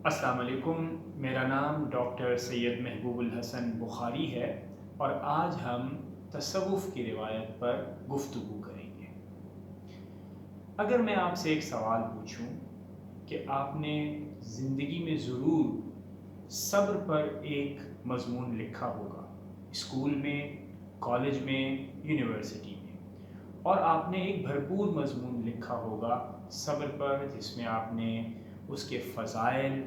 السلام علیکم، میرا نام ڈاکٹر سید محبوب الحسن بخاری ہے اور آج ہم تصوف کی روایت پر گفتگو کریں گے۔ اگر میں آپ سے ایک سوال پوچھوں کہ آپ نے زندگی میں ضرور صبر پر ایک مضمون لکھا ہوگا، اسکول میں، کالج میں، یونیورسٹی میں، اور آپ نے ایک بھرپور مضمون لکھا ہوگا صبر پر، جس میں آپ نے اس کے فضائل،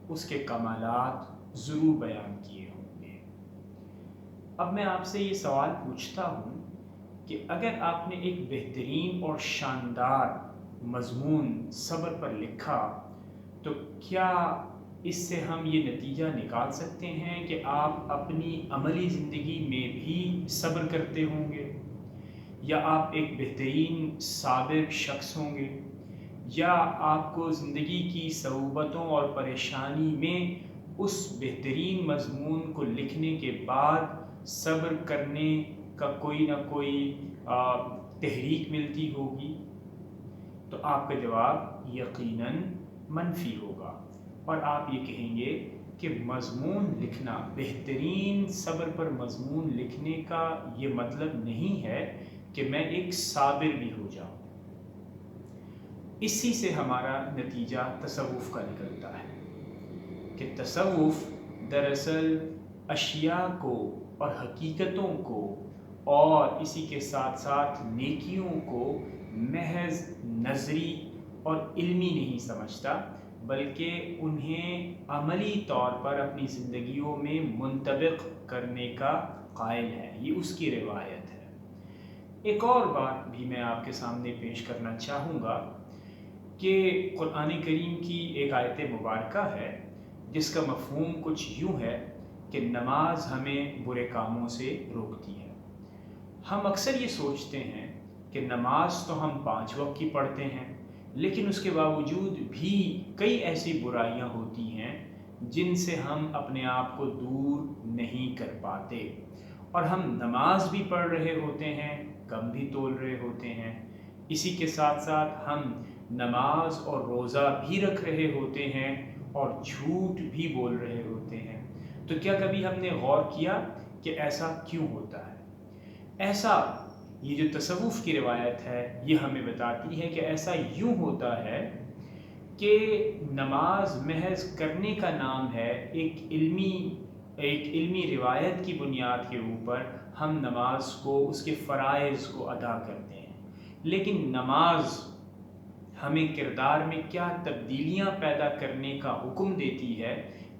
اس کے کمالات ضرور بیان کیے ہوں گے۔ اب میں آپ سے یہ سوال پوچھتا ہوں کہ اگر آپ نے ایک بہترین اور شاندار مضمون صبر پر لکھا تو کیا اس سے ہم یہ نتیجہ نکال سکتے ہیں کہ آپ اپنی عملی زندگی میں بھی صبر کرتے ہوں گے، یا آپ ایک بہترین صابر شخص ہوں گے، یا آپ کو زندگی کی صعوبتوں اور پریشانی میں اس بہترین مضمون کو لکھنے کے بعد صبر کرنے کا کوئی نہ کوئی تحریک ملتی ہوگی؟ تو آپ کا جواب یقیناً منفی ہوگا، اور آپ یہ کہیں گے کہ مضمون لکھنا، بہترین صبر پر مضمون لکھنے کا یہ مطلب نہیں ہے کہ میں ایک صابر بھی ہو جاؤں۔ اسی سے ہمارا نتیجہ تصوف کا نکلتا ہے کہ تصوف دراصل اشیاء کو اور حقیقتوں کو اور اسی کے ساتھ ساتھ نیکیوں کو محض نظری اور علمی نہیں سمجھتا، بلکہ انہیں عملی طور پر اپنی زندگیوں میں منطبق کرنے کا قائل ہے۔ یہ اس کی روایت ہے۔ ایک اور بات بھی میں آپ کے سامنے پیش کرنا چاہوں گا کہ قرآن کریم کی ایک آیت مبارکہ ہے جس کا مفہوم کچھ یوں ہے کہ نماز ہمیں برے کاموں سے روکتی ہے۔ ہم اکثر یہ سوچتے ہیں کہ نماز تو ہم 5 وقت کی پڑھتے ہیں، لیکن اس کے باوجود بھی کئی ایسی برائیاں ہوتی ہیں جن سے ہم اپنے آپ کو دور نہیں کر پاتے، اور ہم نماز بھی پڑھ رہے ہوتے ہیں، کم بھی تول رہے ہوتے ہیں، اسی کے ساتھ ساتھ ہم نماز اور روزہ بھی رکھ رہے ہوتے ہیں اور جھوٹ بھی بول رہے ہوتے ہیں۔ تو کیا کبھی ہم نے غور کیا کہ ایسا کیوں ہوتا ہے؟ ایسا، یہ جو تصوف کی روایت ہے یہ ہمیں بتاتی ہے کہ ایسا یوں ہوتا ہے کہ نماز محض کرنے کا نام ہے۔ ایک علمی روایت کی بنیاد کے اوپر ہم نماز کو، اس کے فرائض کو ادا کرتے ہیں، لیکن نماز ہمیں کردار میں کیا تبدیلیاں پیدا کرنے کا حکم دیتی ہے،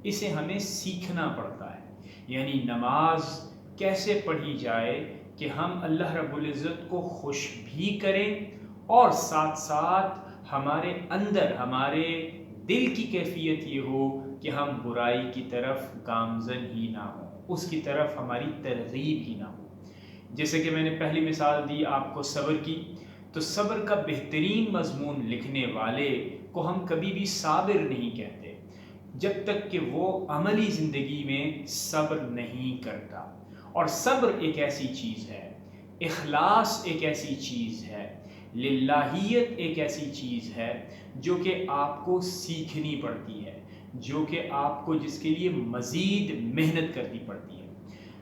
اسے ہمیں سیکھنا پڑتا ہے۔ یعنی نماز کیسے پڑھی جائے کہ ہم اللہ رب العزت کو خوش بھی کریں اور ساتھ ساتھ ہمارے اندر، ہمارے دل کی کیفیت یہ ہو کہ ہم برائی کی طرف گامزن ہی نہ ہوں، اس کی طرف ہماری ترغیب ہی نہ ہو۔ جیسے کہ میں نے پہلی مثال دی آپ کو صبر کی، تو صبر کا بہترین مضمون لکھنے والے کو ہم کبھی بھی صابر نہیں کہتے جب تک کہ وہ عملی زندگی میں صبر نہیں کرتا۔ اور صبر ایک ایسی چیز ہے، اخلاص ایک ایسی چیز ہے، للہیت ایک ایسی چیز ہے جو کہ آپ کو سیکھنی پڑتی ہے، جو کہ آپ کو، جس کے لیے مزید محنت کرنی پڑتی ہے۔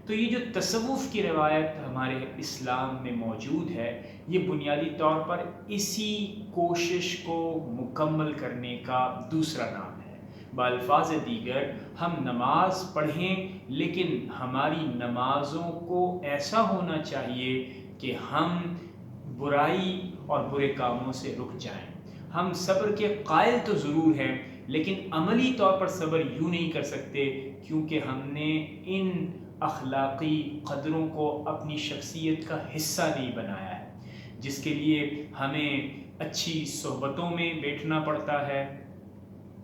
تو یہ جو تصوف کی روایت ہمارے اسلام میں موجود ہے، یہ بنیادی طور پر اسی کوشش کو مکمل کرنے کا دوسرا نام ہے۔ بالفاظ دیگر، ہم نماز پڑھیں لیکن ہماری نمازوں کو ایسا ہونا چاہیے کہ ہم برائی اور برے کاموں سے رک جائیں۔ ہم صبر کے قائل تو ضرور ہیں، لیکن عملی طور پر صبر یوں نہیں کر سکتے کیونکہ ہم نے ان اخلاقی قدروں کو اپنی شخصیت کا حصہ نہیں بنایا ہے، جس کے لیے ہمیں اچھی صحبتوں میں بیٹھنا پڑتا ہے،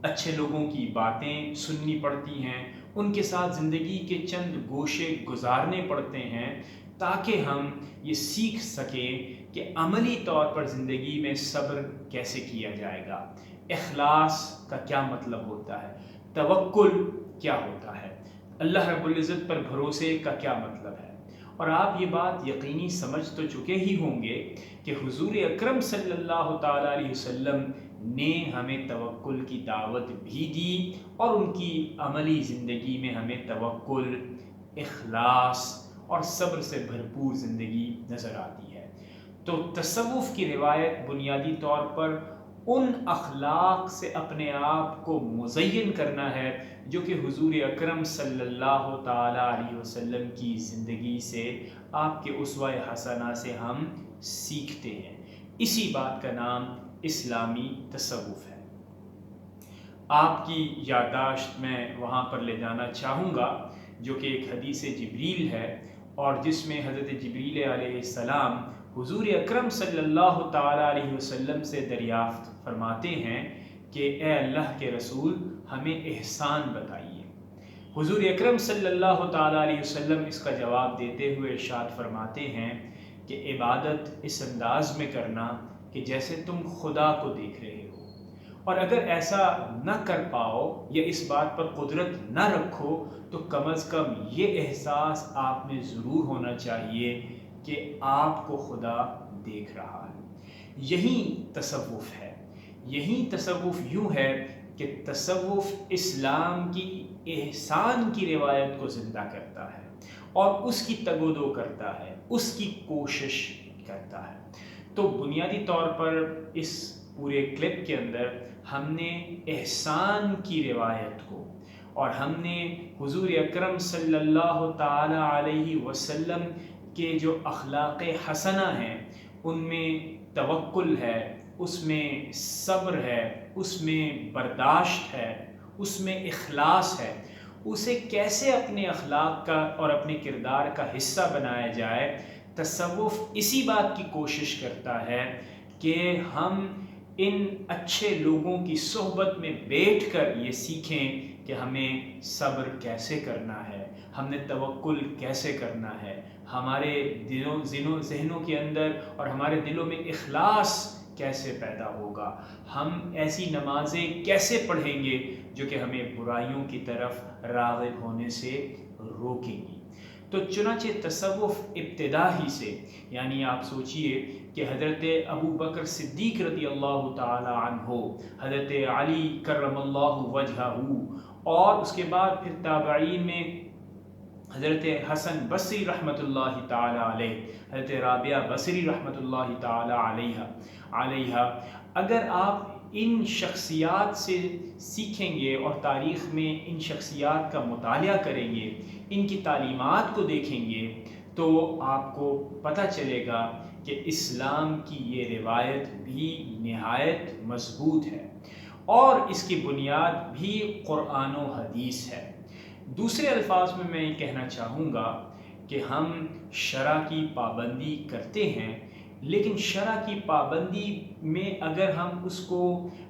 اچھے لوگوں کی باتیں سننی پڑتی ہیں، ان کے ساتھ زندگی کے چند گوشے گزارنے پڑتے ہیں تاکہ ہم یہ سیکھ سکیں کہ عملی طور پر زندگی میں صبر کیسے کیا جائے گا، اخلاص کا کیا مطلب ہوتا ہے، توکل کیا ہوتا ہے، اللہ رب العزت پر بھروسے کا کیا مطلب ہے۔ اور آپ یہ بات یقینی سمجھ تو چکے ہی ہوں گے کہ حضور اکرم صلی اللہ تعالیٰ علیہ وسلم نے ہمیں توکل کی دعوت بھی دی اور ان کی عملی زندگی میں ہمیں توکل، اخلاص اور صبر سے بھرپور زندگی نظر آتی ہے۔ تو تصوف کی روایت بنیادی طور پر ان اخلاق سے اپنے آپ کو مزین کرنا ہے جو کہ حضور اکرم صلی اللہ تعالیٰ علیہ وسلم کی زندگی سے، آپ کے اسوہ حسنہ سے ہم سیکھتے ہیں۔ اسی بات کا نام اسلامی تصوف ہے۔ آپ کی یادداشت میں وہاں پر لے جانا چاہوں گا جو کہ ایک حدیث جبریل ہے، اور جس میں حضرت جبریل علیہ السلام حضور اکرم صلی اللہ تعالیٰ علیہ وسلم سے دریافت فرماتے ہیں کہ اے اللہ کے رسول، ہمیں احسان بتائیے۔ حضور اکرم صلی اللہ تعالیٰ علیہ وسلم اس کا جواب دیتے ہوئے ارشاد فرماتے ہیں کہ عبادت اس انداز میں کرنا کہ جیسے تم خدا کو دیکھ رہے ہو، اور اگر ایسا نہ کر پاؤ یا اس بات پر قدرت نہ رکھو تو کم از کم یہ احساس آپ میں ضرور ہونا چاہیے کہ آپ کو خدا دیکھ رہا ہے۔ یہی تصوف ہے۔ یہی تصوف یوں ہے کہ تصوف اسلام کی احسان کی روایت کو زندہ کرتا ہے اور اس کی تگ و دو کرتا ہے، اس کی کوشش کرتا ہے۔ تو بنیادی طور پر اس پورے کلپ کے اندر ہم نے احسان کی روایت کو، اور ہم نے حضور اکرم صلی اللہ تعالی علیہ وسلم کے جو اخلاق حسنہ ہیں، ان میں توکل ہے، اس میں صبر ہے، اس میں برداشت ہے، اس میں اخلاص ہے، اسے کیسے اپنے اخلاق کا اور اپنے کردار کا حصہ بنایا جائے۔ تصوف اسی بات کی کوشش کرتا ہے کہ ہم ان اچھے لوگوں کی صحبت میں بیٹھ کر یہ سیکھیں کہ ہمیں صبر کیسے کرنا ہے، ہم نے توکل کیسے کرنا ہے، ہمارے ذہنوں کے اندر اور ہمارے دلوں میں اخلاص کیسے پیدا ہوگا، ہم ایسی نمازیں کیسے پڑھیں گے جو کہ ہمیں برائیوں کی طرف راغب ہونے سے روکیں گی۔ تو چنانچہ تصوف ابتدا ہی سے، یعنی آپ سوچئے کہ حضرت ابو بکر صدیق رضی اللہ تعالی عنہ، حضرت علی کرم اللہ وجہہ، اور اس کے بعد پھر تابعین میں حضرت حسن بصری رحمۃ اللہ تعالی علیہ، حضرت رابعہ بصری رحمۃ اللہ تعالی علیہ، اگر آپ ان شخصیات سے سیکھیں گے اور تاریخ میں ان شخصیات کا مطالعہ کریں گے، ان کی تعلیمات کو دیکھیں گے، تو آپ کو پتہ چلے گا کہ اسلام کی یہ روایت بھی نہایت مضبوط ہے اور اس کی بنیاد بھی قرآن و حدیث ہے۔ دوسرے الفاظ میں یہ کہنا چاہوں گا کہ ہم شرع کی پابندی کرتے ہیں، لیکن شرع کی پابندی میں اگر ہم اس کو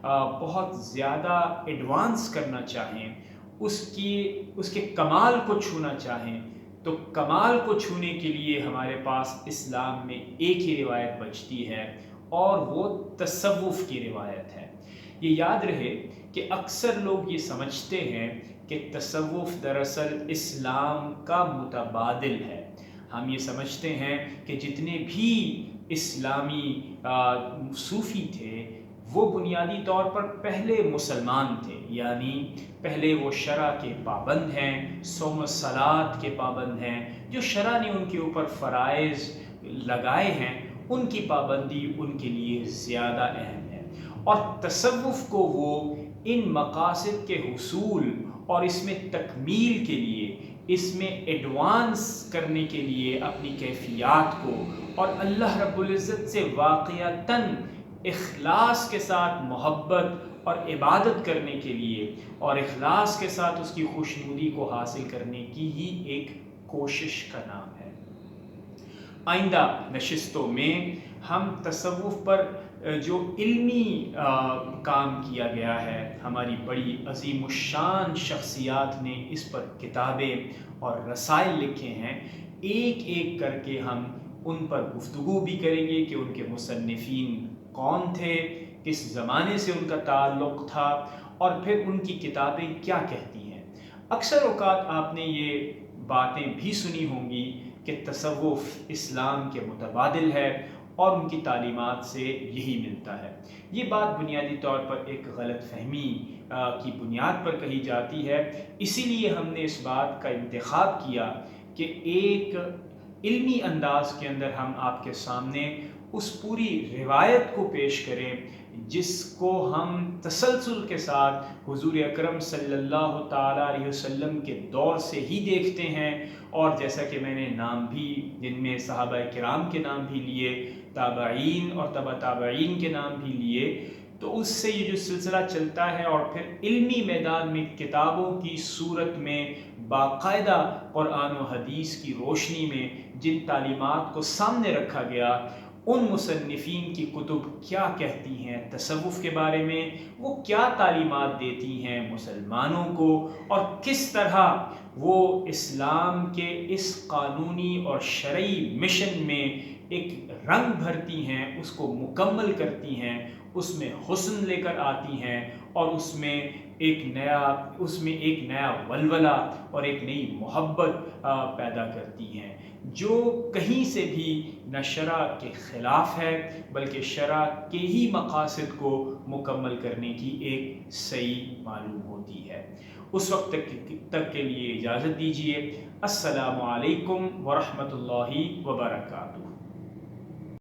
بہت زیادہ ایڈوانس کرنا چاہیں، اس کے کمال کو چھونا چاہیں، تو کمال کو چھونے کے لیے ہمارے پاس اسلام میں ایک ہی روایت بچتی ہے، اور وہ تصوف کی روایت ہے۔ یہ یاد رہے کہ اکثر لوگ یہ سمجھتے ہیں کہ تصوف دراصل اسلام کا متبادل ہے۔ ہم یہ سمجھتے ہیں کہ جتنے بھی اسلامی صوفی تھے وہ بنیادی طور پر پہلے مسلمان تھے، یعنی پہلے وہ شرع کے پابند ہیں، صوم و صلات کے پابند ہیں، جو شرع نے ان کے اوپر فرائض لگائے ہیں ان کی پابندی ان کے لیے زیادہ اہم ہے، اور تصوف کو وہ ان مقاصد کے حصول اور اس میں تکمیل کے لیے، اس میں ایڈوانس کرنے کے لیے اپنی کیفیات کو اور اللہ رب العزت سے واقعتاً اخلاص کے ساتھ محبت اور عبادت کرنے کے لیے اور اخلاص کے ساتھ اس کی خوشنودی کو حاصل کرنے کی ہی ایک کوشش کا نام ہے۔ آئندہ نشستوں میں ہم تصوف پر جو علمی کام کیا گیا ہے، ہماری بڑی عظیم الشان شخصیات نے اس پر کتابیں اور رسائل لکھے ہیں، ایک ایک کر کے ہم ان پر گفتگو بھی کریں گے کہ ان کے مصنفین کون تھے، کس زمانے سے ان کا تعلق تھا، اور پھر ان کی کتابیں کیا کہتی ہیں۔ اکثر اوقات آپ نے یہ باتیں بھی سنی ہوں گی کہ تصوف اسلام کے متبادل ہے اور ان کی تعلیمات سے یہی ملتا ہے۔ یہ بات بنیادی طور پر ایک غلط فہمی کی بنیاد پر کہی جاتی ہے، اسی لیے ہم نے اس بات کا انتخاب کیا کہ ایک علمی انداز کے اندر ہم آپ کے سامنے اس پوری روایت کو پیش کریں جس کو ہم تسلسل کے ساتھ حضور اکرم صلی اللہ تعالیٰ علیہ وسلم کے دور سے ہی دیکھتے ہیں، اور جیسا کہ میں نے نام بھی جن میں صحابہ کرام کے نام بھی لیے، تابعین اور تبع تابعین کے نام بھی لیے، تو اس سے یہ جو سلسلہ چلتا ہے اور پھر علمی میدان میں کتابوں کی صورت میں باقاعدہ قرآن و حدیث کی روشنی میں جن تعلیمات کو سامنے رکھا گیا، ان مصنفین کی کتب کیا کہتی ہیں تصوف کے بارے میں، وہ کیا تعلیمات دیتی ہیں مسلمانوں کو، اور کس طرح وہ اسلام کے اس قانونی اور شرعی مشن میں ایک رنگ بھرتی ہیں، اس کو مکمل کرتی ہیں، اس میں حسن لے کر آتی ہیں، اور اس میں ایک نیا ولولہ اور ایک نئی محبت پیدا کرتی ہیں، جو کہیں سے بھی نہ شرع کے خلاف ہے بلکہ شرع کے ہی مقاصد کو مکمل کرنے کی ایک صحیح معلوم ہوتی ہے۔ اس وقت تک کے لیے اجازت دیجیے۔ السلام علیکم ورحمۃ اللہ وبرکاتہ۔